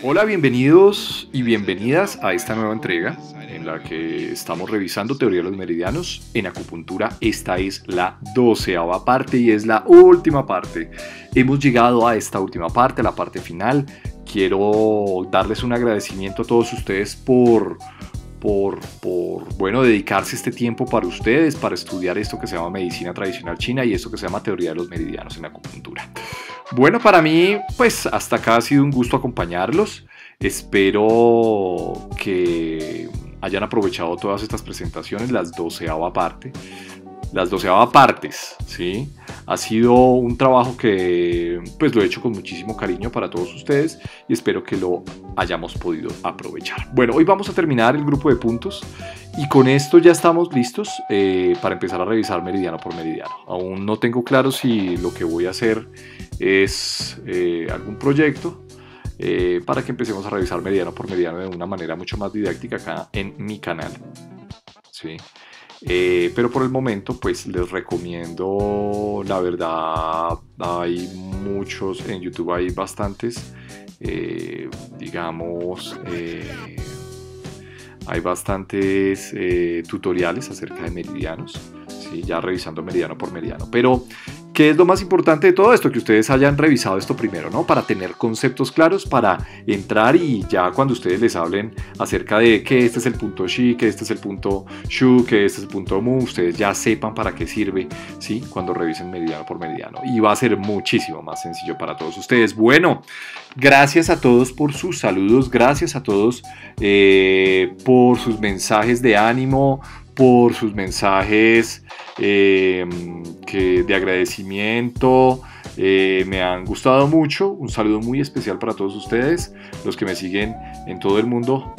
Hola, bienvenidos y bienvenidas a esta nueva entrega en la que estamos revisando teoría de los meridianos en acupuntura. Esta es la 12ª parte y es la última parte. Hemos llegado a esta última parte, a la parte final. Quiero darles un agradecimiento a todos ustedes por dedicarse este tiempo para ustedes, para estudiar esto que se llama medicina tradicional china y esto que se llama teoría de los meridianos en acupuntura. Bueno, para mí, pues hasta acá ha sido un gusto acompañarlos. Espero que hayan aprovechado todas estas presentaciones, las 12ª parte. Las 12ª partes, ¿sí? Ha sido un trabajo que pues lo he hecho con muchísimo cariño para todos ustedes y espero que lo hayamos podido aprovechar. Bueno, hoy vamos a terminar el grupo de puntos y con esto ya estamos listos para empezar a revisar meridiano por meridiano. Aún no tengo claro si lo que voy a hacer es algún proyecto para que empecemos a revisar meridiano por meridiano de una manera mucho más didáctica acá en mi canal, ¿sí? Pero por el momento pues les recomiendo, la verdad hay muchos, en YouTube hay bastantes, hay bastantes tutoriales acerca de meridianos, ¿sí? Ya revisando meridiano por meridiano, pero ¿qué es lo más importante de todo esto? Que ustedes hayan revisado esto primero, ¿no? Para tener conceptos claros, para entrar y ya cuando ustedes les hablen acerca de que este es el punto Shi, que este es el punto Shu, que este es el punto Mu, ustedes ya sepan para qué sirve, ¿sí? Cuando revisen meridiano por meridiano. Y va a ser muchísimo más sencillo para todos ustedes. Bueno, gracias a todos por sus saludos, gracias a todos por sus mensajes de ánimo, por sus mensajes de agradecimiento. Me han gustado mucho. Un saludo muy especial para todos ustedes, los que me siguen en todo el mundo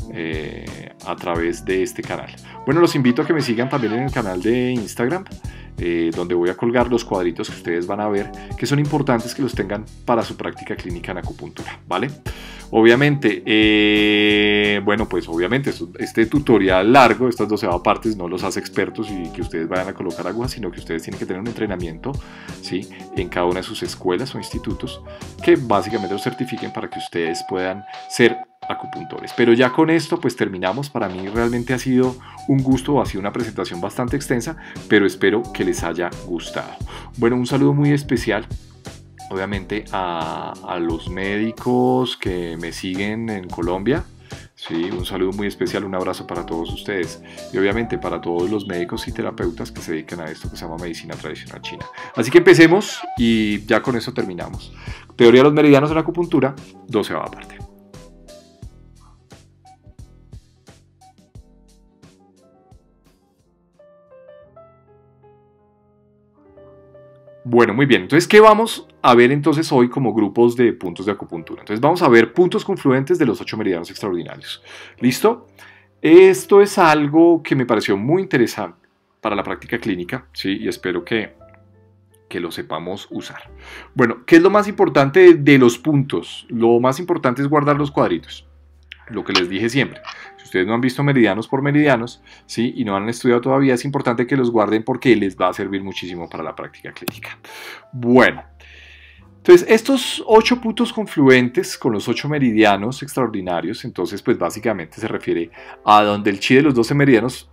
a través de este canal. Bueno, los invito a que me sigan también en el canal de Instagram, donde voy a colgar los cuadritos que ustedes van a ver, que son importantes que los tengan para su práctica clínica en acupuntura, ¿vale? Obviamente, bueno, pues obviamente este tutorial largo, estas 12 partes, no los hace expertos y que ustedes vayan a colocar agujas, sino que ustedes tienen que tener un entrenamiento, ¿sí? En cada una de sus escuelas o institutos que básicamente los certifiquen para que ustedes puedan ser acupuntores. Pero ya con esto pues terminamos. Para mí realmente ha sido un gusto, ha sido una presentación bastante extensa, pero espero que les haya gustado. Bueno, un saludo muy especial obviamente a los médicos que me siguen en Colombia. Sí, un saludo muy especial, un abrazo para todos ustedes y obviamente para todos los médicos y terapeutas que se dedican a esto que se llama medicina tradicional china. Así que empecemos y ya con eso terminamos. Teoría de los meridianos en la acupuntura, 12ª parte. Bueno, muy bien. Entonces, ¿qué vamos a ver entonces hoy como grupos de puntos de acupuntura? Entonces, vamos a ver puntos confluentes de los 8 meridianos extraordinarios. ¿Listo? Esto es algo que me pareció muy interesante para la práctica clínica, ¿sí? Y espero que lo sepamos usar. Bueno, ¿qué es lo más importante de los puntos? Lo más importante es guardar los cuadritos. Lo que les dije siempre. Si ustedes no han visto meridianos por meridianos, ¿sí? Y no han estudiado todavía, es importante que los guarden porque les va a servir muchísimo para la práctica clínica. Bueno, entonces estos 8 puntos confluentes con los 8 meridianos extraordinarios, entonces pues básicamente se refiere a donde el chi de los 12 meridianos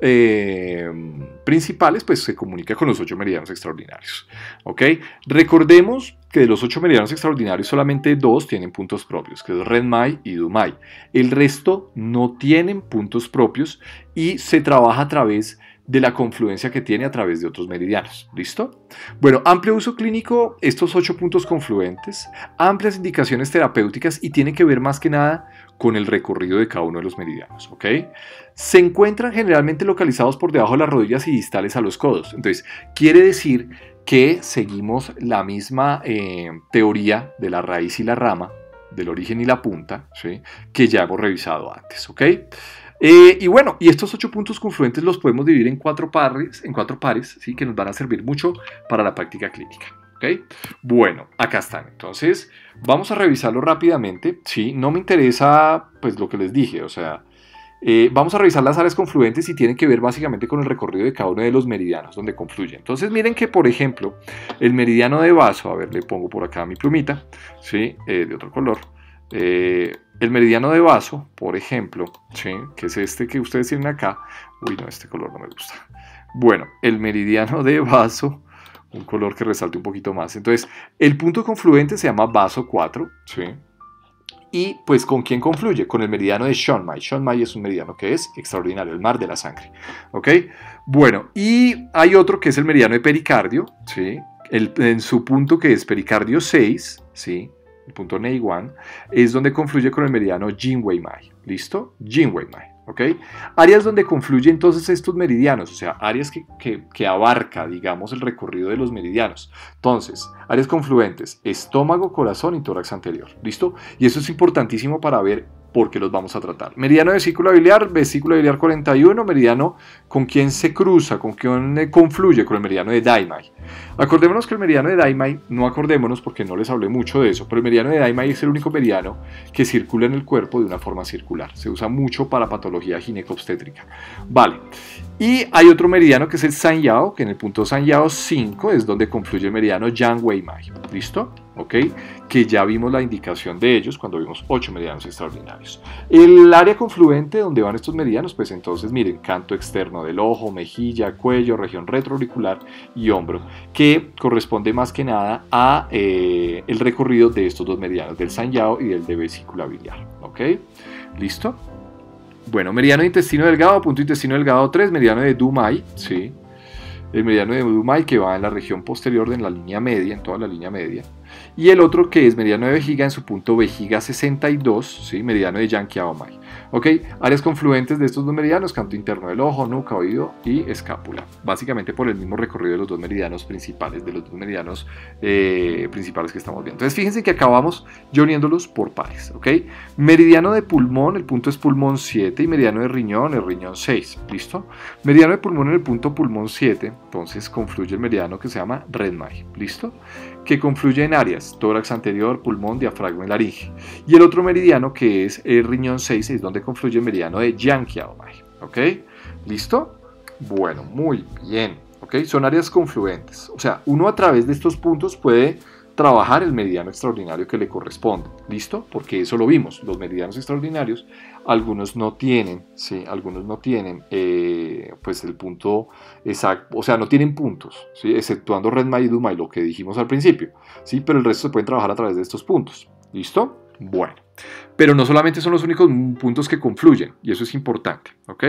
principales pues se comunica con los 8 meridianos extraordinarios. ¿Ok? Recordemos que de los 8 meridianos extraordinarios solamente 2 tienen puntos propios, que es Renmai y Dumai. El resto no tienen puntos propios y se trabaja a través de la confluencia que tiene a través de otros meridianos. ¿Listo? Bueno, amplio uso clínico, estos 8 puntos confluentes, amplias indicaciones terapéuticas y tiene que ver más que nada con el recorrido de cada uno de los meridianos. ¿Ok? Se encuentran generalmente localizados por debajo de las rodillas y distales a los codos. Entonces, quiere decir que seguimos la misma teoría de la raíz y la rama, del origen y la punta, ¿sí? Que ya hemos revisado antes, ¿ok? Y bueno, y estos 8 puntos confluentes los podemos dividir en 4 pares, ¿sí? Que nos van a servir mucho para la práctica clínica, ¿ok? Bueno, acá están. Entonces, vamos a revisarlo rápidamente, ¿sí? No me interesa, pues, lo que les dije, o sea, vamos a revisar las áreas confluentes y tienen que ver básicamente con el recorrido de cada uno de los meridianos donde confluyen. Entonces miren que, por ejemplo, el meridiano de vaso, a ver, le pongo por acá mi plumita, ¿sí? De otro color, El meridiano de Baso, por ejemplo, ¿sí? Que es este que ustedes tienen acá. Uy, no, este color no me gusta. Bueno, el meridiano de Baso, un color que resalte un poquito más. Entonces, el punto confluente se llama Baso 4, ¿sí? Y pues, ¿con quién confluye? Con el meridiano de Shonmai. Shonmai es un meridiano que es extraordinario, el mar de la sangre. ¿Ok? Bueno, y hay otro que es el meridiano de pericardio, ¿sí? En su punto que es pericardio 6, ¿sí? El punto Neiwan, es donde confluye con el meridiano Jinwei-mai. ¿Listo? Jinwei-mai. ¿Ok? Áreas donde confluyen entonces estos meridianos, o sea, áreas que abarca, digamos, el recorrido de los meridianos. Entonces, áreas confluentes, estómago, corazón y tórax anterior. ¿Listo? Y eso es importantísimo para ver por qué los vamos a tratar. Meridiano de vesícula biliar 41, meridiano con quién se cruza, con quién confluye, con el meridiano de Daimai. Acordémonos que el meridiano de Daimai, no acordémonos porque no les hablé mucho de eso, pero el meridiano de Daimai es el único meridiano que circula en el cuerpo de una forma circular. Se usa mucho para patología ginecobstétrica. Vale. Y hay otro meridiano que es el Sanyao, que en el punto Sanyao 5 es donde confluye el meridiano Yang-Wei-Mai. ¿Listo? ¿Ok? Que ya vimos la indicación de ellos cuando vimos 8 meridianos extraordinarios. El área confluente donde van estos meridianos, pues entonces miren, canto externo del ojo, mejilla, cuello, región retroauricular y hombro, que corresponde más que nada a el recorrido de estos dos meridianos, del Sanyao y del de vesícula biliar. ¿Ok? ¿Listo? Bueno, meridiano de intestino delgado, punto intestino delgado 3, meridiano de Dumai, ¿sí? El meridiano de Dumai que va en la región posterior de la línea media, en toda la línea media. Y el otro que es meridiano de vejiga en su punto vejiga 62, ¿sí? Meridiano de Yang-Kiao-Mai. ¿Ok? Áreas confluentes de estos dos meridianos, canto interno del ojo, nuca, oído y escápula. Básicamente por el mismo recorrido de los dos meridianos principales, principales que estamos viendo. Entonces fíjense que acabamos ya uniéndolos por pares, ¿ok? Meridiano de pulmón, el punto es pulmón 7 y meridiano de riñón, el riñón 6, ¿listo? Meridiano de pulmón en el punto pulmón 7, entonces confluye el meridiano que se llama Renmai, ¿listo? Que confluye en áreas, tórax anterior, pulmón, diafragma y laringe. Y el otro meridiano que es el riñón 6 es donde confluye el meridiano de Yang-Kiao-Mai, ¿ok? ¿Listo? Bueno, muy bien, ¿ok? Son áreas confluentes, o sea, uno a través de estos puntos puede trabajar el meridiano extraordinario que le corresponde, ¿listo? Porque eso lo vimos, los meridianos extraordinarios, algunos no tienen, ¿sí? Algunos no tienen, pues el punto exacto, o sea, no tienen puntos, ¿sí? Exceptuando Renmai y Dumai, lo que dijimos al principio, ¿sí? Pero el resto se pueden trabajar a través de estos puntos, ¿listo? Bueno, pero no solamente son los únicos puntos que confluyen, y eso es importante, ¿ok?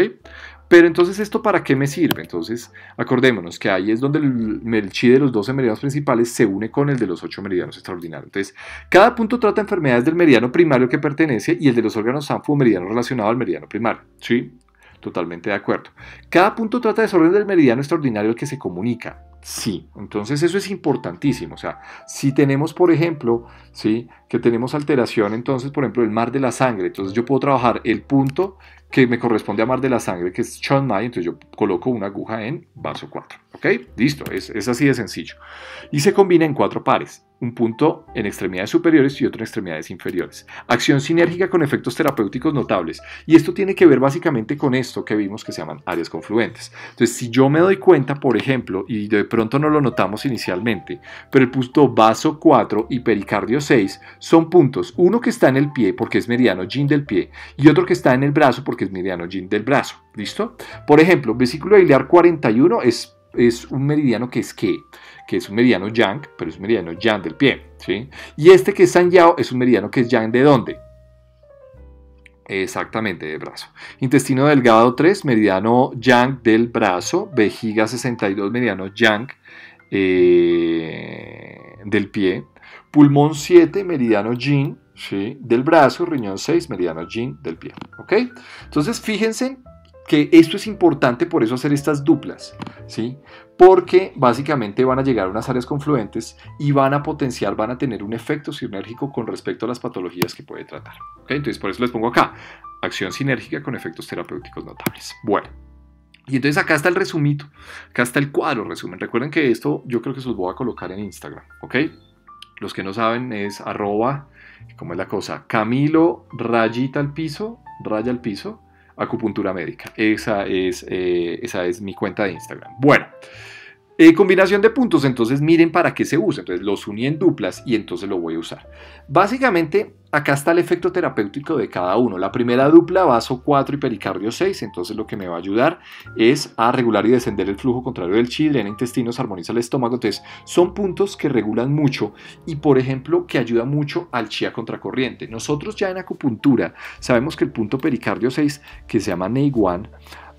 Pero entonces, ¿esto para qué me sirve? Entonces, acordémonos que ahí es donde el chi de los 12 meridianos principales se une con el de los 8 meridianos extraordinarios. Entonces, cada punto trata enfermedades del meridiano primario que pertenece y el de los órganos Sanfu meridiano relacionado al meridiano primario, ¿sí? Totalmente de acuerdo. Cada punto trata desorden del meridiano extraordinario al que se comunica. Sí, entonces eso es importantísimo. O sea, si tenemos, por ejemplo, ¿sí? Que tenemos alteración, entonces, por ejemplo, el mar de la sangre, entonces yo puedo trabajar el punto que me corresponde a mar de la sangre, que es Chonmai, entonces yo coloco una aguja en vaso 4. ¿Ok? Listo, es así de sencillo. Y se combina en 4 pares. Un punto en extremidades superiores y otro en extremidades inferiores. Acción sinérgica con efectos terapéuticos notables. Y esto tiene que ver básicamente con esto que vimos que se llaman áreas confluentes. Entonces, si yo me doy cuenta, por ejemplo, y de pronto no lo notamos inicialmente, pero el punto vaso 4 y pericardio 6 son puntos, uno que está en el pie porque es meridiano yin del pie y otro que está en el brazo porque es meridiano yin del brazo. ¿Listo? Por ejemplo, vesícula biliar 41 es un meridiano que es un meridiano yang, pero es un meridiano yang del pie, ¿sí? Y este que es Sanyao es un meridiano que es yang ¿de dónde? Exactamente, de brazo. Intestino delgado 3, meridiano yang del brazo. Vejiga 62, meridiano yang del pie. Pulmón 7, meridiano yin, ¿sí? Del brazo. Riñón 6, meridiano yin del pie. ¿Ok? Entonces, fíjense que esto es importante, por eso hacer estas duplas, ¿sí? Porque básicamente van a llegar a unas áreas confluentes y van a potenciar, van a tener un efecto sinérgico con respecto a las patologías que puede tratar. ¿Okay? Entonces por eso les pongo acá, acción sinérgica con efectos terapéuticos notables. Bueno, y entonces acá está el resumito, acá está el cuadro resumen. Recuerden que esto yo creo que se los voy a colocar en Instagram, ¿ok? Los que no saben es @ ¿cómo es la cosa? Camilo rayita al piso, raya al piso, acupuntura médica. Esa es mi cuenta de Instagram. Bueno, Combinación de puntos, entonces miren para qué se usa. Entonces los uní en duplas y entonces lo voy a usar. Básicamente, acá está el efecto terapéutico de cada uno. La primera dupla, vaso 4 y pericardio 6. Entonces lo que me va a ayudar es a regular y descender el flujo contrario del chi, drena intestinos, armoniza el estómago. Entonces son puntos que regulan mucho y, por ejemplo, que ayudan mucho al chi a contracorriente. Nosotros ya en acupuntura sabemos que el punto pericardio 6, que se llama Neiguan,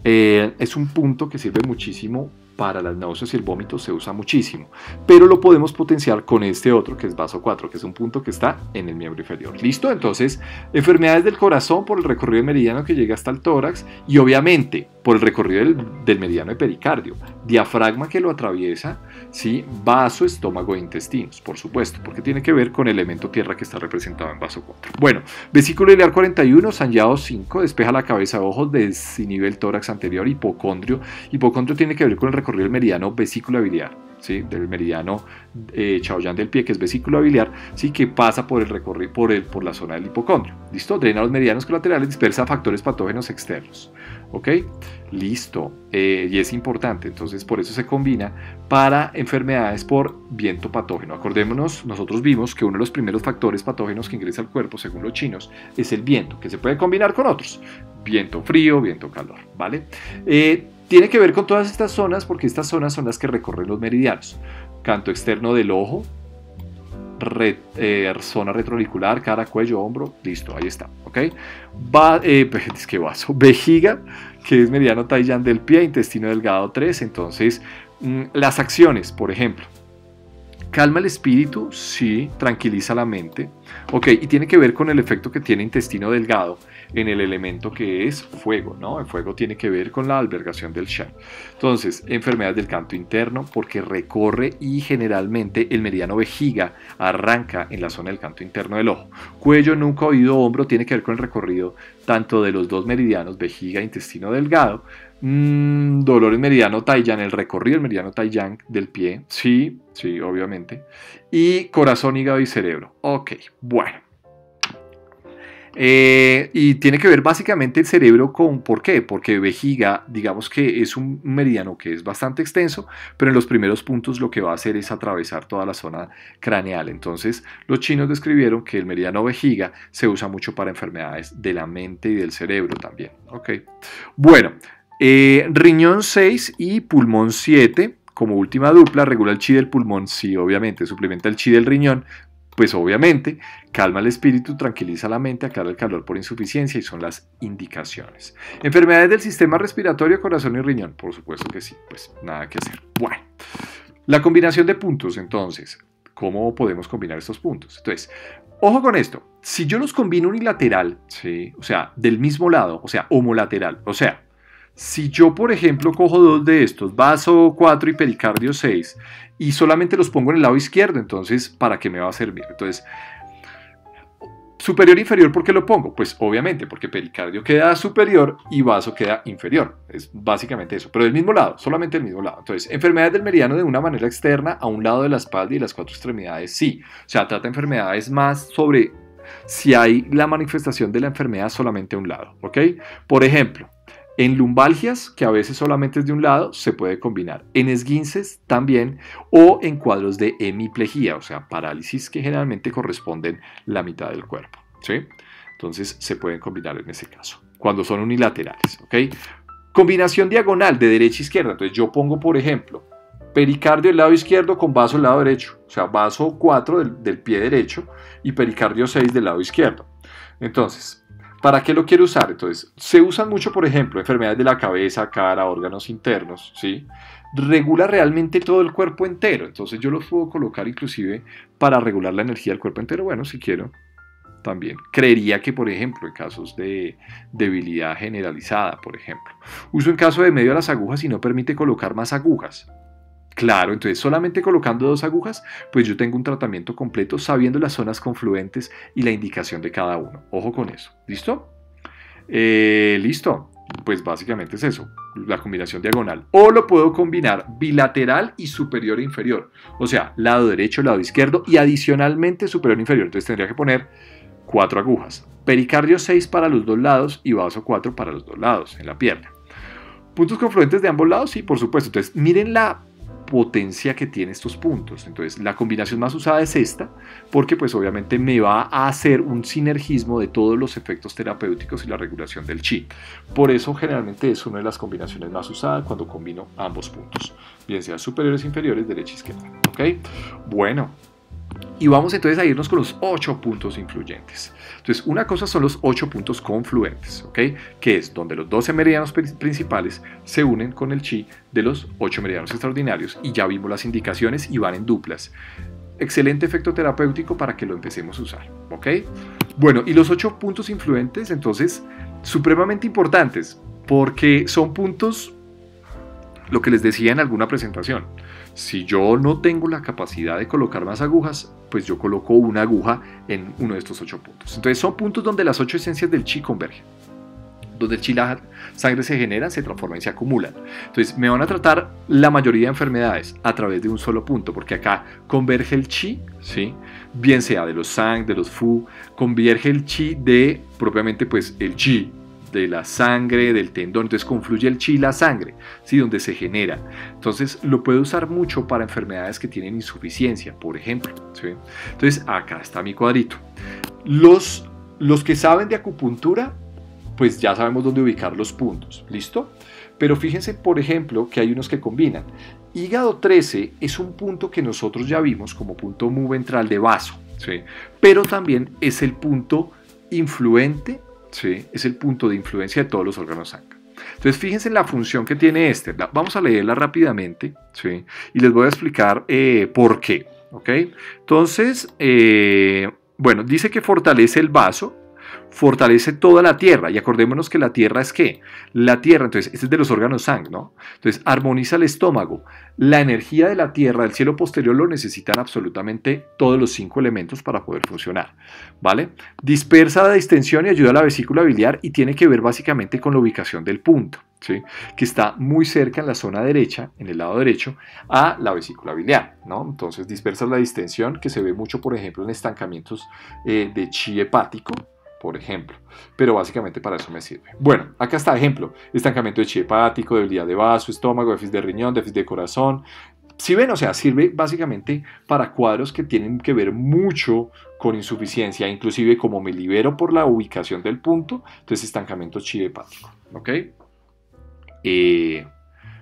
es un punto que sirve muchísimo para las náuseas y el vómito, se usa muchísimo, pero lo podemos potenciar con este otro que es vaso 4, que es un punto que está en el miembro inferior. ¿Listo? Entonces, enfermedades del corazón por el recorrido del meridiano que llega hasta el tórax y obviamente por el recorrido del meridiano de pericardio, diafragma que lo atraviesa, ¿sí? Vaso, estómago e intestinos, por supuesto, porque tiene que ver con el elemento tierra que está representado en vaso 4. Bueno, vesículo ileal 41, Sanjiao 5, despeja la cabeza, ojos, desinhibe el tórax anterior, hipocondrio. Hipocondrio tiene que ver con el recorrido del meridiano vesícula biliar, ¿sí? Del meridiano Chaoyán del pie, que es vesícula biliar, ¿sí? Que pasa por el recorrido, por la zona del hipocondrio. ¿Listo? Drena los meridianos colaterales, dispersa factores patógenos externos. ¿Ok? Listo. Y es importante, entonces por eso se combina para enfermedades por viento patógeno. Acordémonos, nosotros vimos que uno de los primeros factores patógenos que ingresa al cuerpo, según los chinos, es el viento, que se puede combinar con otros. Viento frío, viento calor, ¿vale? Tiene que ver con todas estas zonas porque estas zonas son las que recorren los meridianos. Canto externo del ojo, zona retroauricular, cara, cuello, hombro, listo, ahí está, ¿ok? Es que vaso, vejiga, que es meridiano Taiyán del pie, intestino delgado 3, entonces las acciones, por ejemplo, calma el espíritu, sí, tranquiliza la mente, ok, y tiene que ver con el efecto que tiene intestino delgado en el elemento que es fuego, ¿no? El fuego tiene que ver con la albergación del Shan. Entonces, enfermedades del canto interno, porque recorre y generalmente el meridiano vejiga arranca en la zona del canto interno del ojo. Cuello, nuca, oído, hombro, tiene que ver con el recorrido tanto de los dos meridianos, vejiga e intestino delgado. Dolor en meridiano Taiyán, el recorrido del meridiano Taiyán del pie, sí, sí, obviamente. Y corazón, hígado y cerebro. Ok, bueno. Y tiene que ver básicamente el cerebro con, ¿por qué? Porque vejiga, digamos que es un meridiano que es bastante extenso, pero en los primeros puntos lo que va a hacer es atravesar toda la zona craneal. Entonces, los chinos describieron que el meridiano vejiga se usa mucho para enfermedades de la mente y del cerebro también. Ok, bueno, riñón 6 y pulmón 7, como última dupla, regula el chi del pulmón, sí, obviamente, suplementa el chi del riñón. Pues obviamente, calma el espíritu, tranquiliza la mente, aclara el calor por insuficiencia y son las indicaciones. Enfermedades del sistema respiratorio, corazón y riñón, por supuesto que sí, pues nada que hacer. Bueno, la combinación de puntos, entonces, ¿cómo podemos combinar estos puntos? Entonces, ojo con esto, si yo los combino unilateral, ¿sí? O sea, del mismo lado, o sea, homolateral, o sea, si yo, por ejemplo, cojo dos de estos, vaso 4 y pericardio 6, y solamente los pongo en el lado izquierdo, entonces, ¿para qué me va a servir? Entonces, superior e inferior, ¿por qué lo pongo? Pues obviamente, porque pericardio queda superior y vaso queda inferior. Es básicamente eso, pero del mismo lado, solamente del mismo lado. Entonces, enfermedades del meridiano de una manera externa a un lado de la espalda y las cuatro extremidades, sí. O sea, trata enfermedades más sobre si hay la manifestación de la enfermedad solamente a un lado, ¿ok? Por ejemplo, en lumbalgias, que a veces solamente es de un lado, se puede combinar. En esguinces también, o en cuadros de hemiplegia, o sea, parálisis que generalmente corresponden la mitad del cuerpo, ¿sí? Entonces se pueden combinar en ese caso, cuando son unilaterales, ¿ok? Combinación diagonal de derecha a izquierda. Entonces yo pongo, por ejemplo, pericardio del lado izquierdo con vaso del lado derecho, o sea, vaso 4 del pie derecho y pericardio 6 del lado izquierdo. Entonces, ¿para qué lo quiero usar? Entonces, se usan mucho, por ejemplo, enfermedades de la cabeza, cara, órganos internos, ¿sí? Regula realmente todo el cuerpo entero. Entonces, yo los puedo colocar inclusive para regular la energía del cuerpo entero. Bueno, si quiero, también. Creería que, por ejemplo, en casos de debilidad generalizada, por ejemplo. Uso en caso de medio a las agujas y no permite colocar más agujas. Claro, entonces solamente colocando 2 agujas, pues yo tengo un tratamiento completo sabiendo las zonas confluentes y la indicación de cada uno. Ojo con eso. ¿Listo? Listo. Pues básicamente es eso, la combinación diagonal. O lo puedo combinar bilateral y superior e inferior. O sea, lado derecho, lado izquierdo y adicionalmente superior e inferior. Entonces tendría que poner 4 agujas. Pericardio 6 para los 2 lados y vaso 4 para los 2 lados en la pierna. ¿Puntos confluentes de ambos lados? Sí, por supuesto. Entonces miren potencia que tiene estos puntos. Entonces la combinación más usada es esta, porque pues obviamente me va a hacer un sinergismo de todos los efectos terapéuticos y la regulación del chi. Por eso generalmente es una de las combinaciones más usadas cuando combino ambos puntos, bien sea superiores, inferiores, derecha e izquierda. ¿Ok? Bueno. Y vamos entonces a irnos con los 8 puntos influyentes. Entonces, una cosa son los 8 puntos confluentes, ¿ok? Que es donde los 12 meridianos principales se unen con el chi de los 8 meridianos extraordinarios, y ya vimos las indicaciones y van en duplas. Excelente efecto terapéutico para que lo empecemos a usar, ¿ok? Bueno, y los 8 puntos influentes, entonces, supremamente importantes, porque son puntos, lo que les decía en alguna presentación. Si yo no tengo la capacidad de colocar más agujas, pues yo coloco una aguja en uno de estos 8 puntos. Entonces son puntos donde las 8 esencias del chi convergen. Donde el chi y la sangre se generan, se transforman y se acumulan. Entonces me van a tratar la mayoría de enfermedades a través de un solo punto, porque acá converge el chi, ¿sí? Bien sea de los sang, de los fu, converge el chi de propiamente pues el chi de la sangre, del tendón, entonces confluye el chi y la sangre, ¿sí? Donde se genera. Entonces lo puedo usar mucho para enfermedades que tienen insuficiencia, por ejemplo, ¿sí? Entonces acá está mi cuadrito. Los que saben de acupuntura, pues ya sabemos dónde ubicar los puntos, ¿listo? Pero fíjense, por ejemplo, que hay unos que combinan. Hígado 13 es un punto que nosotros ya vimos como punto mu ventral de vaso, ¿sí? Pero también es el punto influente, ¿sí? Es el punto de influencia de todos los órganos sangre. Entonces fíjense en la función que tiene este. Vamos a leerla rápidamente, ¿sí? Y les voy a explicar por qué, ¿ok? Entonces, bueno, dice que fortalece el vaso, fortalece toda la tierra, y acordémonos que la tierra es ¿qué? La tierra, entonces, este es de los órganos sang, ¿no? Entonces, armoniza el estómago. La energía de la tierra, del cielo posterior, lo necesitan absolutamente todos los 5 elementos para poder funcionar, ¿vale? Dispersa la distensión y ayuda a la vesícula biliar, y tiene que ver básicamente con la ubicación del punto, ¿sí? Que está muy cerca en la zona derecha, en el lado derecho, a la vesícula biliar, ¿no? Entonces, dispersa la distensión, que se ve mucho, por ejemplo, en estancamientos de chi hepático, por ejemplo, pero básicamente para eso me sirve. Bueno, acá está ejemplo: estancamiento de chi hepático, debilidad de vaso, estómago, déficit de riñón, déficit de corazón. Si ven, o sea, sirve básicamente para cuadros que tienen que ver mucho con insuficiencia, inclusive como me libero por la ubicación del punto, entonces estancamiento chi hepático, ¿ok?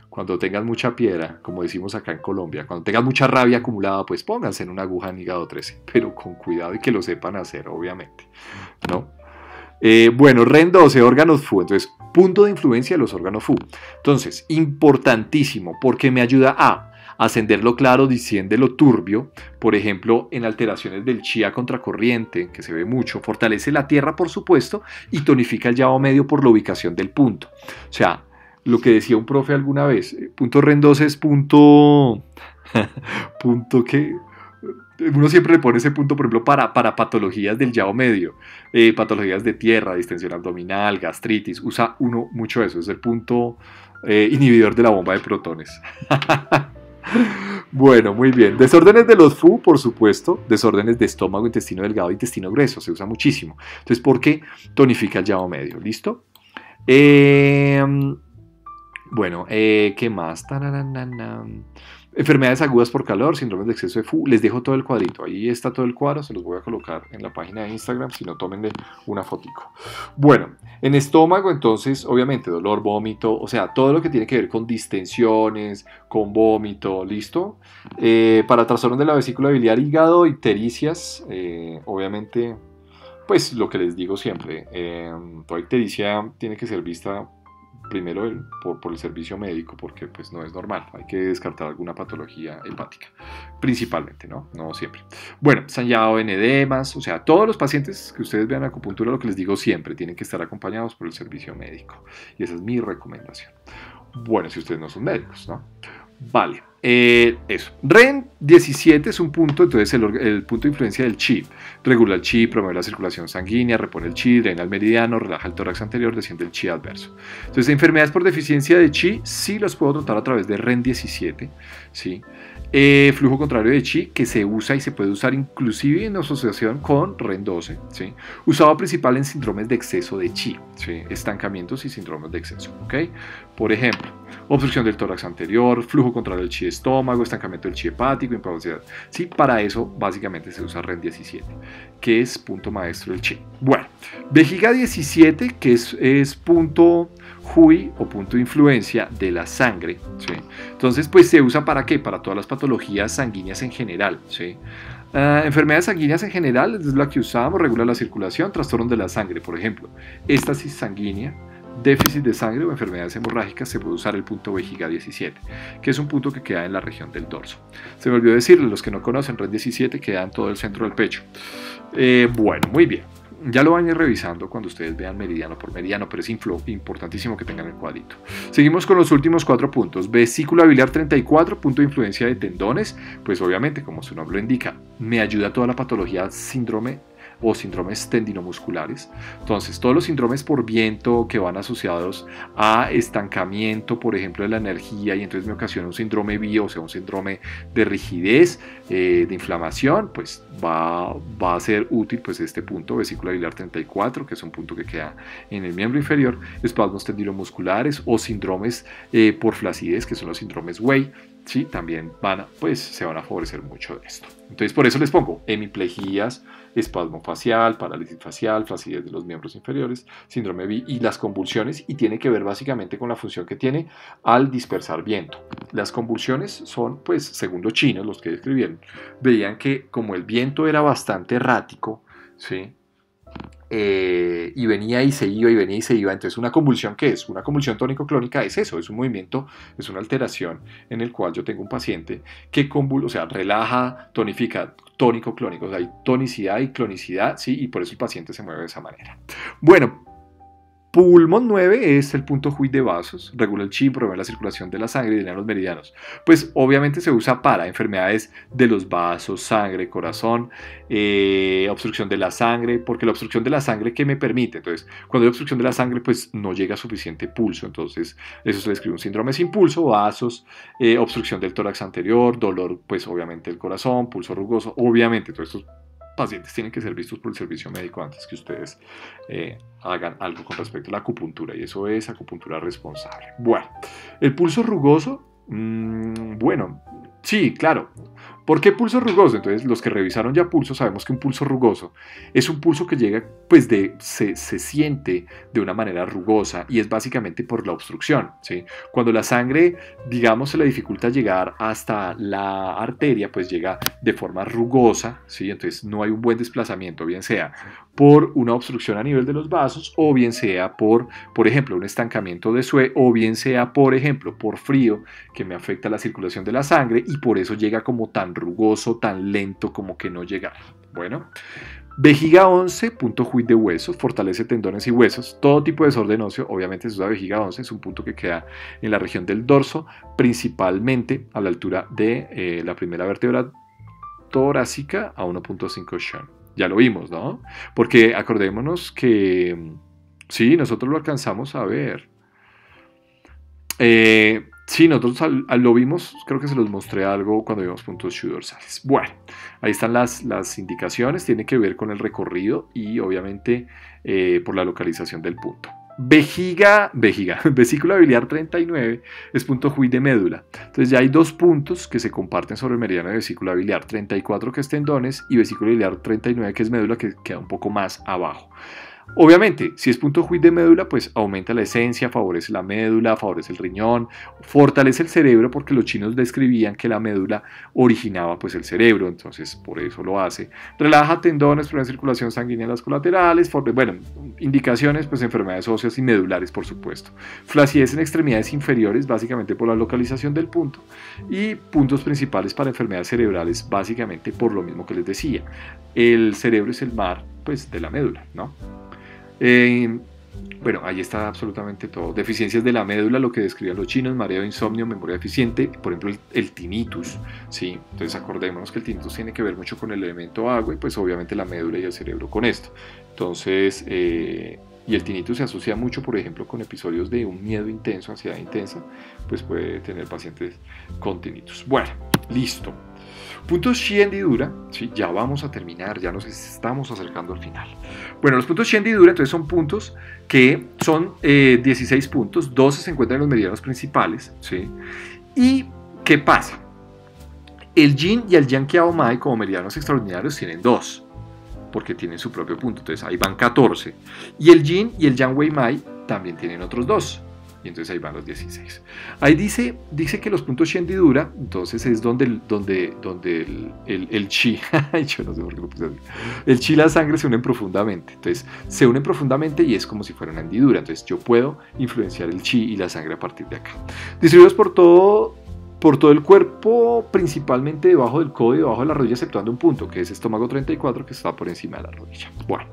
Cuando tengan mucha piedra, como decimos acá en Colombia, cuando tengan mucha rabia acumulada, pues pónganse en una aguja en hígado 13, pero con cuidado y que lo sepan hacer, obviamente, ¿no? Bueno, REN 12, órganos Fu. Entonces, punto de influencia de los órganos Fu. Entonces, importantísimo, porque me ayuda a ascender lo claro, desciende lo turbio, por ejemplo, en alteraciones del chi a contracorriente, que se ve mucho, fortalece la tierra, por supuesto, y tonifica el llavo medio por la ubicación del punto. O sea, lo que decía un profe alguna vez, punto REN 12 es punto que uno siempre le pone ese punto, por ejemplo, para patologías del llavo medio, patologías de tierra, distensión abdominal, gastritis. Usa uno mucho eso, es el punto inhibidor de la bomba de protones. Bueno, muy bien. Desórdenes de los Fu, por supuesto. Desórdenes de estómago, intestino delgado, intestino grueso. Se usa muchísimo. Entonces, porque tonifica el llavo medio. ¿Listo? Bueno, ¿qué más? Enfermedades agudas por calor, síndromes de exceso de Fu. Les dejo todo el cuadrito. Ahí está todo el cuadro. Se los voy a colocar en la página de Instagram. Si no, tómenle una fotico. Bueno, en estómago, entonces, obviamente, dolor, vómito. O sea, todo lo que tiene que ver con distensiones, con vómito. ¿Listo? Para trastornos de la vesícula biliar, hígado, ictericias. Obviamente, pues lo que les digo siempre. Toda ictericia tiene que ser vista primero por el servicio médico, porque pues no es normal, hay que descartar alguna patología hepática, principalmente, ¿no? No siempre. Bueno, sangrado en edemas, o sea, todos los pacientes que ustedes vean acupuntura, lo que les digo siempre, tienen que estar acompañados por el servicio médico, y esa es mi recomendación. Bueno, si ustedes no son médicos, ¿no? Vale, eso. REN 17 es un punto, entonces el punto de influencia del chi. Regula el chi, promueve la circulación sanguínea, repone el chi, drena el meridiano, relaja el tórax anterior, desciende el chi adverso. Entonces, enfermedades por deficiencia de chi, sí los puedo tratar a través de REN 17, ¿sí? Flujo contrario de chi, que se usa y se puede usar inclusive en asociación con REN12, ¿sí? Usado principal en síndromes de exceso de chi, ¿sí? Estancamientos y síndromes de exceso, ¿ok? Por ejemplo, obstrucción del tórax anterior, flujo contrario del chi de estómago, estancamiento del chi hepático, incapacidad. Sí, para eso básicamente se usa REN17, que es punto maestro del chi. Bueno, vejiga 17, que es punto Hui o punto de influencia de la sangre, ¿sí? Entonces, pues se usa ¿para qué? Para todas las patologías sanguíneas en general, ¿sí? Enfermedades sanguíneas en general es la que usamos, regula la circulación, trastornos de la sangre, por ejemplo, éstasis sanguínea, déficit de sangre o enfermedades hemorrágicas, se puede usar el punto vejiga 17, que es un punto que queda en la región del dorso. Se me olvidó decirles, los que no conocen, REN 17 queda en todo el centro del pecho. Bueno, muy bien. Ya lo van a ir revisando cuando ustedes vean meridiano por meridiano, pero es importantísimo que tengan el cuadrito. Seguimos con los últimos 4 puntos. Vesícula biliar 34, punto de influencia de tendones. Pues obviamente, como su nombre lo indica, me ayuda a toda la patología síndrome o síndromes tendinomusculares. Entonces, todos los síndromes por viento que van asociados a estancamiento, por ejemplo, de la energía, y entonces me ocasiona un síndrome bio, o sea, un síndrome de rigidez, de inflamación, pues va a ser útil pues este punto, vesícula biliar 34, que es un punto que queda en el miembro inferior, espasmos tendinomusculares o síndromes por flacidez, que son los síndromes Wei. Sí, también se van a favorecer mucho de esto. Entonces, por eso les pongo hemiplejías, espasmo facial, parálisis facial, flacidez de los miembros inferiores, síndrome BI y las convulsiones, y tiene que ver básicamente con la función que tiene al dispersar viento. Las convulsiones son, pues, según los chinos, los que describieron, veían que como el viento era bastante errático, ¿sí? Y venía y se iba y venía y se iba. Entonces, ¿una convulsión qué es? Una convulsión tónico-clónica es eso, es un movimiento, es una alteración en el cual yo tengo un paciente que relaja, tonifica, tónico-clónico, o sea, hay tonicidad y clonicidad, ¿sí? Y por eso el paciente se mueve de esa manera. Bueno, pulmón 9 es el punto Hui de vasos, regula el chi, promueve la circulación de la sangre y drena los meridianos. Pues obviamente se usa para enfermedades de los vasos, sangre, corazón, obstrucción de la sangre, porque la obstrucción de la sangre, ¿qué me permite? Entonces, cuando hay obstrucción de la sangre, pues no llega suficiente pulso, entonces eso se describe un síndrome sin pulso, vasos, obstrucción del tórax anterior, dolor, pues obviamente del corazón, pulso rugoso, obviamente todos estos pacientes tienen que ser vistos por el servicio médico antes que ustedes hagan algo con respecto a la acupuntura, y eso es acupuntura responsable. Bueno, el pulso rugoso, bueno, sí, claro. ¿Por qué pulso rugoso? Entonces, los que revisaron ya pulso, sabemos que un pulso rugoso es un pulso que llega, pues se siente de una manera rugosa, y es básicamente por la obstrucción, ¿sí? Cuando la sangre, digamos, se le dificulta llegar hasta la arteria, pues llega de forma rugosa, ¿sí? Entonces no hay un buen desplazamiento, bien sea por una obstrucción a nivel de los vasos, o bien sea por ejemplo, un estancamiento de SUE, o bien sea, por ejemplo, por frío, que me afecta la circulación de la sangre, y por eso llega como tan rugoso, tan lento, como que no llega. Bueno, vejiga 11, punto Hui de hueso, fortalece tendones y huesos. Todo tipo de desorden óseo, obviamente se usa vejiga 11, es un punto que queda en la región del dorso, principalmente a la altura de la primera vértebra torácica a 1.5 Shan. Ya lo vimos, ¿no? Porque acordémonos que sí, nosotros lo alcanzamos a ver. Sí, nosotros lo vimos, creo que se los mostré algo cuando vimos puntos Shu dorsales. Bueno, ahí están las indicaciones, tiene que ver con el recorrido y obviamente por la localización del punto. Vesícula biliar 39 es punto Hui de médula. Entonces ya hay dos puntos que se comparten sobre el meridiano de vesícula biliar, 34 que es tendones y vesícula biliar 39 que es médula, que queda un poco más abajo. Obviamente, si es punto Hui de médula, pues aumenta la esencia, favorece la médula, favorece el riñón, fortalece el cerebro, porque los chinos describían que la médula originaba pues el cerebro, entonces por eso lo hace. Relaja tendones, promueve circulación sanguínea en las colaterales, bueno, indicaciones, pues enfermedades óseas y medulares, por supuesto. Flacidez en extremidades inferiores, básicamente por la localización del punto, y puntos principales para enfermedades cerebrales, básicamente por lo mismo que les decía. El cerebro es el mar, pues, de la médula, ¿no? Bueno, ahí está absolutamente todo. Deficiencias de la médula, lo que describían los chinos: mareo, insomnio, memoria deficiente, por ejemplo el tinnitus, ¿sí? Entonces acordémonos que el tinnitus tiene que ver mucho con el elemento agua, y pues obviamente la médula y el cerebro con esto. Entonces, y el tinnitus se asocia mucho, por ejemplo, con episodios de un miedo intenso, ansiedad intensa, pues puede tener pacientes con tinnitus. Bueno, Listo. Puntos Shi de hendidura, ¿sí? Ya vamos a terminar, ya nos estamos acercando al final. Bueno, los puntos Shi de hendidura entonces son puntos que son 16 puntos, 12 se encuentran en los meridianos principales, ¿sí? ¿Y qué pasa? El Jin y el Yang Kiao Mai como meridianos extraordinarios tienen 2, porque tienen su propio punto, entonces ahí van 14. Y el Jin y el Yang Wei Mai también tienen otros 2. Y entonces ahí van los 16. Ahí dice que los puntos Shi de hendidura, entonces es donde el Chi, yo no sé por qué lo puse así. El Chi y la sangre se unen profundamente. Entonces se unen profundamente y es como si fuera una hendidura. Entonces yo puedo influenciar el Chi y la sangre a partir de acá. Distribuidos por todo el cuerpo, principalmente debajo del codo y debajo de la rodilla, exceptuando un punto, que es estómago 34, que está por encima de la rodilla. Bueno,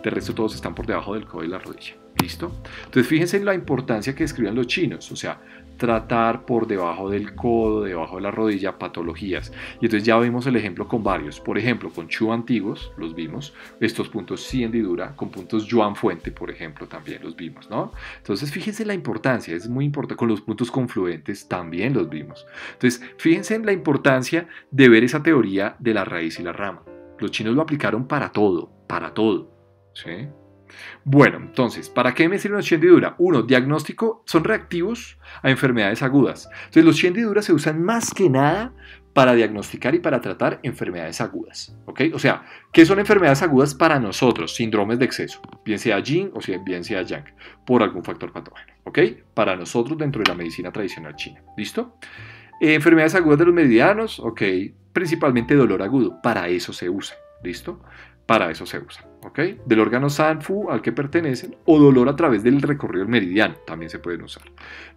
de resto todos están por debajo del codo y la rodilla. ¿Listo? Entonces fíjense en la importancia que describían los chinos, o sea, tratar por debajo del codo, debajo de la rodilla, patologías. Y entonces ya vimos el ejemplo con varios, por ejemplo, con Chu antiguos, los vimos, estos puntos Shi hendidura, con puntos Yuan fuente, por ejemplo, también los vimos, ¿no? Entonces fíjense la importancia, es muy importante, con los puntos confluentes también los vimos. Entonces fíjense en la importancia de ver esa teoría de la raíz y la rama. Los chinos lo aplicaron para todo, ¿sí? Bueno, entonces, ¿para qué me sirven los Shi hendidura? Uno, diagnóstico, son reactivos a enfermedades agudas. Entonces, los Shi hendidura se usan más que nada para diagnosticar y para tratar enfermedades agudas. ¿Ok? O sea, ¿qué son enfermedades agudas para nosotros? Síndromes de exceso, bien sea Yin o bien sea Yang, por algún factor patógeno. ¿Ok? Para nosotros dentro de la medicina tradicional china. ¿Listo? Enfermedades agudas de los meridianos, ok, principalmente dolor agudo, para eso se usa. ¿Listo? Para eso se usa, ¿ok? Del órgano Sanfu al que pertenecen o dolor a través del recorrido del meridiano, también se pueden usar.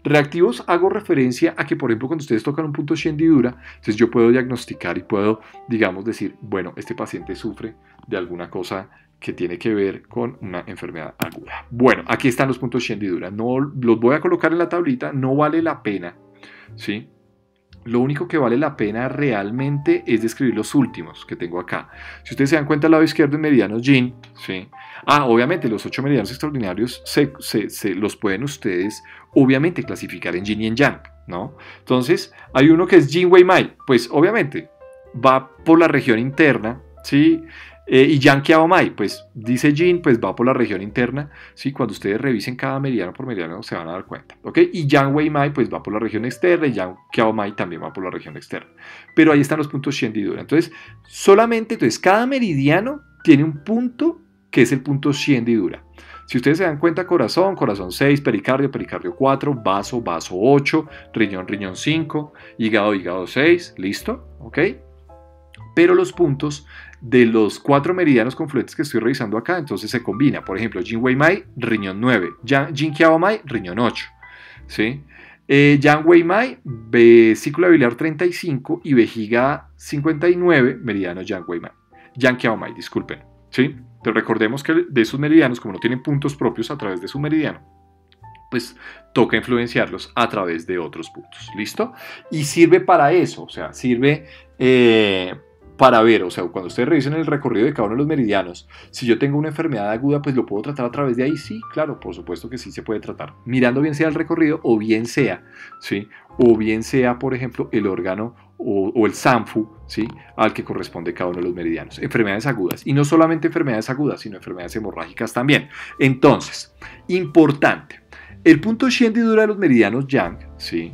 Reactivos, hago referencia a que, por ejemplo, cuando ustedes tocan un punto Shi hendidura, entonces yo puedo diagnosticar y puedo, digamos, decir, bueno, este paciente sufre de alguna cosa que tiene que ver con una enfermedad aguda. Bueno, aquí están los puntos Shi hendidura, no los voy a colocar en la tablita, no vale la pena, ¿sí? Lo único que vale la pena realmente es describir los últimos que tengo acá. Si ustedes se dan cuenta, al lado izquierdo en meridianos Yin, ¿sí? Obviamente los 8 meridianos extraordinarios se los pueden ustedes obviamente clasificar en Yin y en Yang, ¿no? Entonces hay uno que es Jin Wei Mai, pues obviamente va por la región interna, ¿sí? Y Yang Kiao Mai, pues dice Jin, pues va por la región interna, ¿sí? Cuando ustedes revisen cada meridiano por meridiano se van a dar cuenta, ¿ok? Y Yang Wei Mai, pues va por la región externa y Yang Kiao Mai también va por la región externa. Pero ahí están los puntos Shi hendidura. Entonces, cada meridiano tiene un punto que es el punto Shi hendidura. Si ustedes se dan cuenta, corazón 6, pericardio 4, vaso 8, riñón 5, hígado 6, ¿listo? ¿Ok? Pero los puntos de los 4 meridianos confluentes que estoy revisando acá, entonces se combina. Por ejemplo, Jin Wei Mai, riñón 9, Jin Kiao Mai, riñón 8, ¿sí? Yang Wei Mai, vesícula biliar 35 y vejiga 59, meridiano Yang Wei Mai. Yang Kiao Mai, disculpen, ¿sí? Pero recordemos que de esos meridianos, como no tienen puntos propios a través de su meridiano, pues toca influenciarlos a través de otros puntos, ¿listo? Y sirve para eso, o sea, sirve para ver, o sea, cuando ustedes revisen el recorrido de cada uno de los meridianos, si yo tengo una enfermedad aguda, pues lo puedo tratar a través de ahí, sí, claro, por supuesto que sí se puede tratar, mirando bien sea el recorrido o bien sea, ¿sí? O bien sea, por ejemplo, el órgano o el Sanfu, ¿sí? Al que corresponde cada uno de los meridianos. Enfermedades agudas, y no solamente enfermedades agudas, sino enfermedades hemorrágicas también. Entonces, importante, el punto Shi hendidura de los meridianos Yang, ¿sí?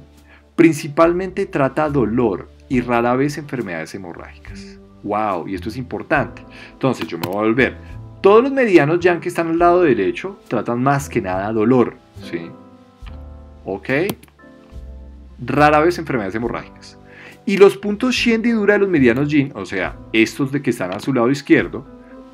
Principalmente trata dolor y rara vez enfermedades hemorrágicas. ¡Wow! Y esto es importante. Entonces yo me voy a volver. Todos los meridianos Yang que están al lado derecho tratan más que nada dolor, ¿sí? ¿Ok? Rara vez enfermedades hemorrágicas. Y los puntos Shi hendidura de los meridianos Yin, o sea, estos de que están a su lado izquierdo,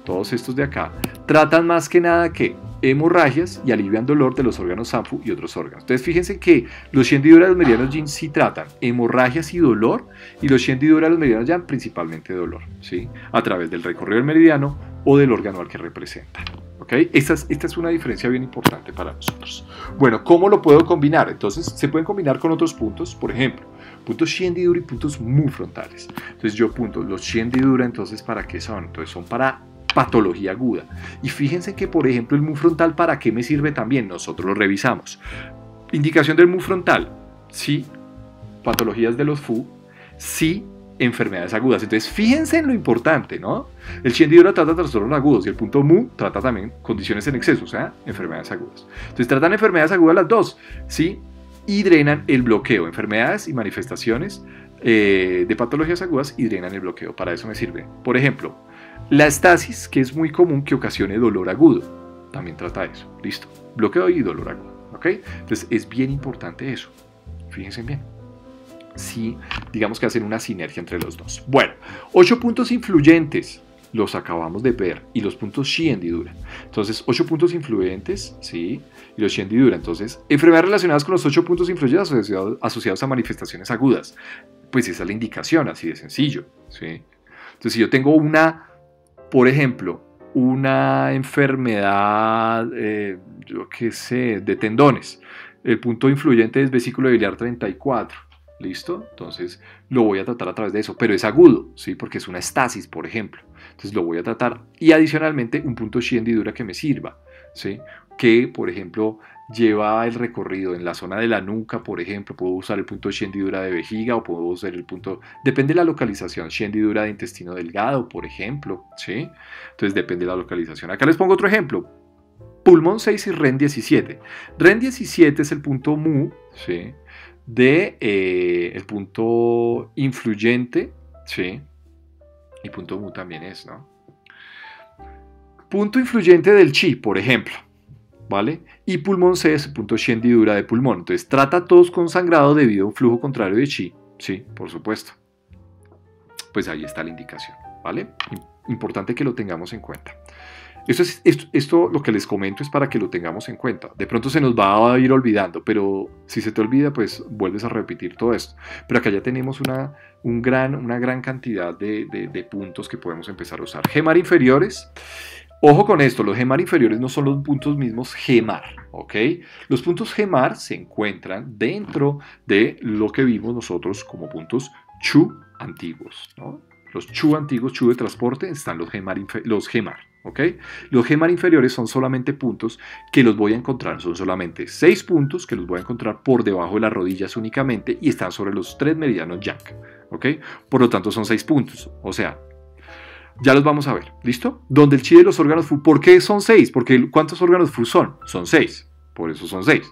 todos estos de acá, tratan más que nada que hemorragias y alivian dolor de los órganos Sanfu y otros órganos. Entonces fíjense que los Shi hendidura de los meridianos Yin sí tratan hemorragias y dolor, y los Shi hendidura de los meridianos Yang principalmente dolor, ¿sí? A través del recorrido del meridiano o del órgano al que representan. ¿Ok? Esta es una diferencia bien importante para nosotros. Bueno, ¿cómo lo puedo combinar? Entonces se pueden combinar con otros puntos, por ejemplo, puntos Shi hendidura y puntos Mu frontales. Entonces yo apunto los Shi hendidura, entonces ¿para qué son? Entonces son para patología aguda. Y fíjense que, por ejemplo, el Mu frontal, ¿para qué me sirve también? Nosotros lo revisamos. Indicación del Mu frontal, sí, patologías de los Fu, sí, enfermedades agudas. Entonces, fíjense en lo importante, ¿no? El chi hendidura trata trastornos agudos y el punto mu trata también condiciones en exceso, o sea, enfermedades agudas. Entonces, tratan enfermedades agudas las dos, ¿sí? Y drenan el bloqueo, enfermedades y manifestaciones de patologías agudas y drenan el bloqueo. Para eso me sirve. Por ejemplo, la estasis, que es muy común que ocasione dolor agudo, también trata eso. Listo. Bloqueo y dolor agudo. ¿Ok? Entonces es bien importante eso. Fíjense bien. Sí, digamos que hacen una sinergia entre los dos. Bueno, 8 puntos influyentes. Los acabamos de ver. Y los puntos chi hendidura. Entonces, 8 puntos influyentes, ¿sí? Y los chi hendidura. Entonces, enfermedades relacionadas con los 8 puntos influyentes asociados a manifestaciones agudas. Pues esa es la indicación, así de sencillo, ¿sí? Entonces, si yo tengo por ejemplo, una enfermedad, yo qué sé, de tendones, el punto influyente es vesículo biliar 34, ¿listo? Entonces, lo voy a tratar a través de eso, pero es agudo, ¿sí? Porque es una estasis, por ejemplo. Entonces, lo voy a tratar y adicionalmente un punto chi hendidura que me sirva, ¿sí? Que, por ejemplo, lleva el recorrido en la zona de la nuca, por ejemplo, puedo usar el punto chi hendidura de vejiga o puedo usar el punto, depende de la localización, chi hendidura de intestino delgado, por ejemplo, ¿sí? Entonces depende de la localización. Acá les pongo otro ejemplo, pulmón 6 y REN 17. REN 17 es el punto mu, ¿sí? El punto influyente, ¿sí? Y punto mu también es, ¿no? Punto influyente del chi, por ejemplo, ¿vale? Y pulmón C es el punto chi hendidura de pulmón. Entonces trata a todos con sangrado debido a un flujo contrario de chi. Sí, por supuesto. Pues ahí está la indicación, ¿vale? Importante que lo tengamos en cuenta. Esto lo que les comento es para que lo tengamos en cuenta. De pronto se nos va a ir olvidando, pero si se te olvida, pues vuelves a repetir todo esto. Pero acá ya tenemos una gran cantidad de puntos que podemos empezar a usar. Gemar inferiores. Ojo con esto, los gemar inferiores no son los puntos mismos gemar, ¿ok? Los puntos gemar se encuentran dentro de lo que vimos nosotros como puntos chu antiguos, ¿no? Los chu antiguos, chu de transporte, están los gemar, ¿ok? Los gemar inferiores son solamente puntos que los voy a encontrar, son solamente 6 puntos que los voy a encontrar por debajo de las rodillas únicamente y están sobre los 3 meridianos yang, ¿ok? Por lo tanto son 6 puntos, o sea, ya los vamos a ver, ¿listo? Donde el chi de los órganos Fu, ¿por qué son 6? Porque ¿cuántos órganos Fu son? Son 6, por eso son 6.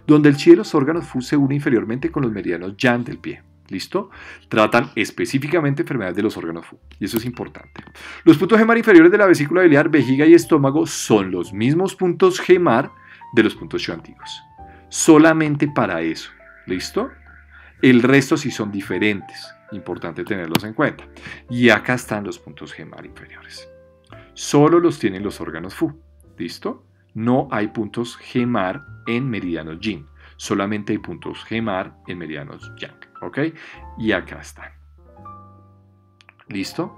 Donde el chi de los órganos Fu se une inferiormente con los meridianos yang del pie, ¿listo? Tratan específicamente enfermedades de los órganos Fu, y eso es importante. Los puntos gemar inferiores de la vesícula biliar, vejiga y estómago son los mismos puntos gemar de los puntos chu antiguos. Solamente para eso, ¿listo? El resto sí son diferentes. Importante tenerlos en cuenta. Y acá están los puntos gemar inferiores. Solo los tienen los órganos Fu. ¿Listo? No hay puntos gemar en meridianos yin. Solamente hay puntos gemar en meridianos yang. ¿Ok? Y acá están. ¿Listo?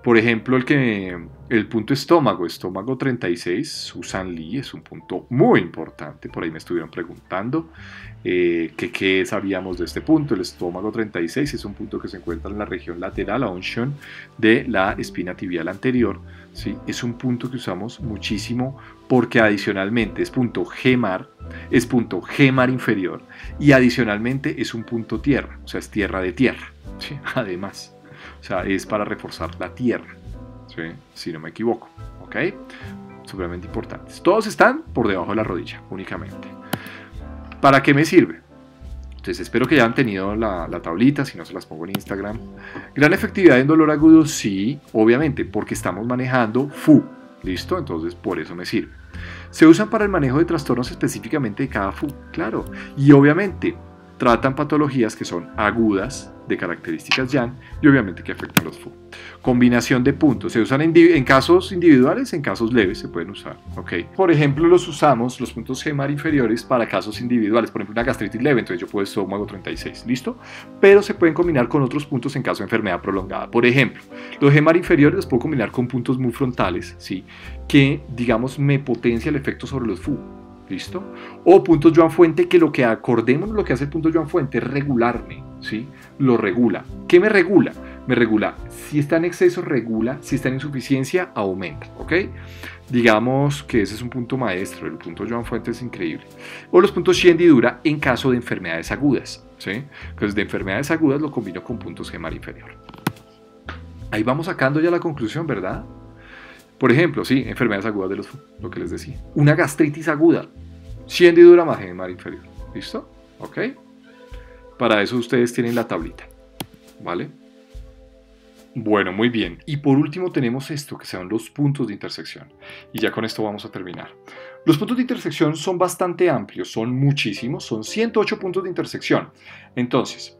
Por ejemplo, el punto estómago 36, Susan Lee, es un punto muy importante. Por ahí me estuvieron preguntando qué sabíamos de este punto. El estómago 36 es un punto que se encuentra en la región lateral, Aonshon, de la espina tibial anterior. ¿Sí? Es un punto que usamos muchísimo porque adicionalmente es punto gemar inferior y adicionalmente es un punto tierra, o sea, es tierra de tierra. ¿Sí? Además. O sea, es para reforzar la tierra, ¿sí? Si no me equivoco, ¿ok? Supremamente importantes. Todos están por debajo de la rodilla, únicamente. ¿Para qué me sirve? Entonces espero que ya han tenido la tablita, si no se las pongo en Instagram. Gran efectividad en dolor agudo, sí, obviamente, porque estamos manejando Fu, ¿listo? Entonces por eso me sirve. Se usan para el manejo de trastornos específicamente de cada Fu, claro. Y obviamente tratan patologías que son agudas, de características yang y obviamente que afectan los Fu. Combinación de puntos. Se usan en casos individuales, en casos leves se pueden usar. ¿Okay? Por ejemplo, los puntos gemar inferiores para casos individuales. Por ejemplo, una gastritis leve, entonces yo puedo estómago 36, ¿listo? Pero se pueden combinar con otros puntos en caso de enfermedad prolongada. Por ejemplo, los gemar inferiores los puedo combinar con puntos muy frontales, ¿sí? Que, digamos, me potencia el efecto sobre los Fu. ¿Listo? O puntos Yuan Fuente, que lo que acordemos lo que hace el punto Yuan Fuente es regularme, ¿sí? Lo regula. ¿Qué me regula? Me regula, si está en exceso, regula, si está en insuficiencia, aumenta, ¿ok? Digamos que ese es un punto maestro, el punto Yuan Fuente es increíble. O los puntos chi hendidura en caso de enfermedades agudas. ¿sí? Entonces de enfermedades agudas lo combino con puntos G mar inferior. Ahí vamos sacando ya la conclusión, ¿verdad? Por ejemplo, sí, enfermedades agudas de lo que les decía. Una gastritis aguda, 100 de Hendidura más G mar inferior. ¿Listo? ¿Ok? Para eso ustedes tienen la tablita, ¿vale? Bueno, muy bien. Y por último tenemos esto, que son los puntos de intersección. Y ya con esto vamos a terminar. Los puntos de intersección son bastante amplios, son muchísimos, son 108 puntos de intersección. Entonces,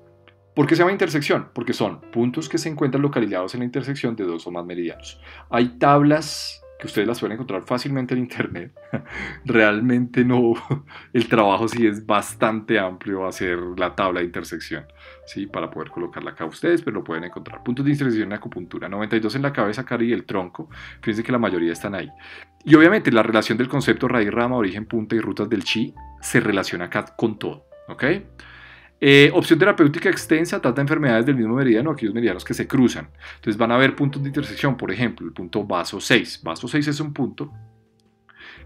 ¿por qué se llama intersección? Porque son puntos que se encuentran localizados en la intersección de dos o más meridianos. Hay tablas que ustedes las pueden encontrar fácilmente en internet. Realmente no, el trabajo sí es bastante amplio hacer la tabla de intersección, ¿sí? Para poder colocarla acá ustedes, pero lo pueden encontrar. Puntos de intersección en acupuntura, 92 en la cabeza, cara y el tronco. Fíjense que la mayoría están ahí. Y obviamente la relación del concepto raíz, rama, origen, punta y rutas del chi se relaciona acá con todo, ¿ok? Opción terapéutica extensa, trata enfermedades del mismo meridiano, aquellos meridianos que se cruzan. Entonces van a haber puntos de intersección, por ejemplo, el punto vaso 6. Vaso 6 es un punto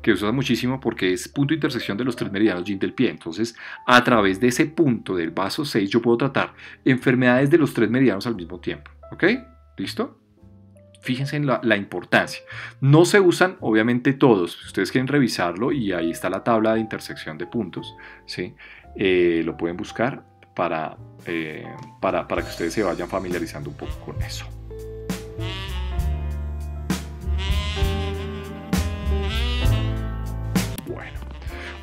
que se usa muchísimo porque es punto de intersección de los 3 meridianos yin del pie. Entonces, a través de ese punto del vaso 6 yo puedo tratar enfermedades de los 3 meridianos al mismo tiempo. ¿Ok? ¿Listo? Fíjense en la importancia. No se usan, obviamente, todos. Si ustedes quieren revisarlo, y ahí está la tabla de intersección de puntos, ¿sí? Lo pueden buscar para que ustedes se vayan familiarizando un poco con eso.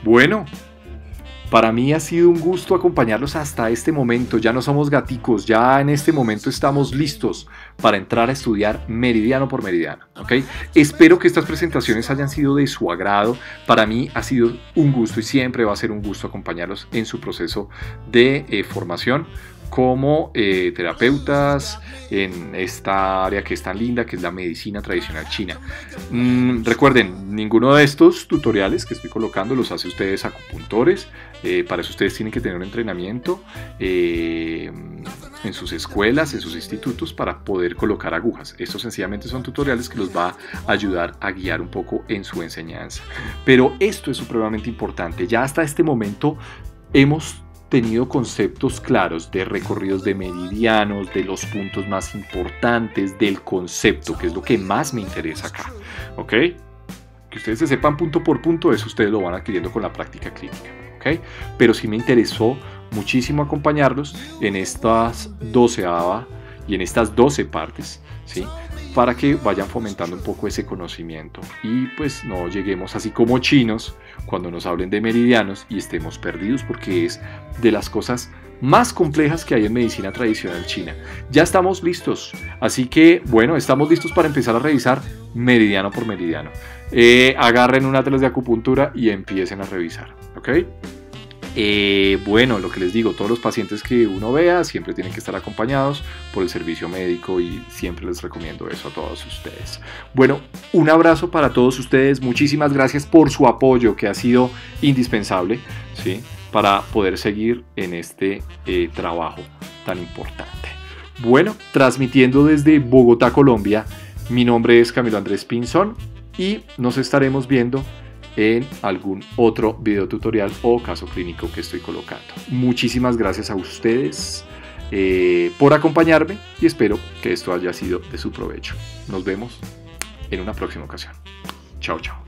Bueno, para mí ha sido un gusto acompañarlos hasta este momento. Ya no somos gaticos, ya en este momento estamos listos para entrar a estudiar meridiano por meridiano, ¿ok? Espero que estas presentaciones hayan sido de su agrado. Para mí ha sido un gusto y siempre va a ser un gusto acompañarlos en su proceso de formación como terapeutas en esta área que es tan linda, que es la medicina tradicional china. Recuerden, ninguno de estos tutoriales que estoy colocando los hace ustedes acupuntores. Para eso ustedes tienen que tener un entrenamiento en sus escuelas, en sus institutos, para poder colocar agujas. Estos sencillamente son tutoriales que los va a ayudar a guiar un poco en su enseñanza. Pero esto es supremamente importante. Ya hasta este momento hemos tenido conceptos claros de recorridos de meridianos, de los puntos más importantes, del concepto, que es lo que más me interesa acá, ¿ok? Que ustedes se sepan punto por punto, eso ustedes lo van adquiriendo con la práctica clínica, ¿ok? Pero sí me interesó muchísimo acompañarlos en estas 12ª y en estas 12 partes, ¿sí? Para que vayan fomentando un poco ese conocimiento y pues no lleguemos así como chinos cuando nos hablen de meridianos y estemos perdidos, porque es de las cosas más complejas que hay en medicina tradicional china. Ya estamos listos, así que bueno, estamos listos para empezar a revisar meridiano por meridiano. Agarren un atlas de acupuntura y empiecen a revisar, ¿ok? Bueno, lo que les digo, todos los pacientes que uno vea siempre tienen que estar acompañados por el servicio médico y siempre les recomiendo eso a todos ustedes. Bueno, un abrazo para todos ustedes, muchísimas gracias por su apoyo, que ha sido indispensable, ¿sí? Para poder seguir en este trabajo tan importante. Bueno, transmitiendo desde Bogotá, Colombia, mi nombre es Camilo Andrés Pinzón y nos estaremos viendo en algún otro video tutorial o caso clínico que estoy colocando. Muchísimas gracias a ustedes por acompañarme y espero que esto haya sido de su provecho. Nos vemos en una próxima ocasión. Chao, chao.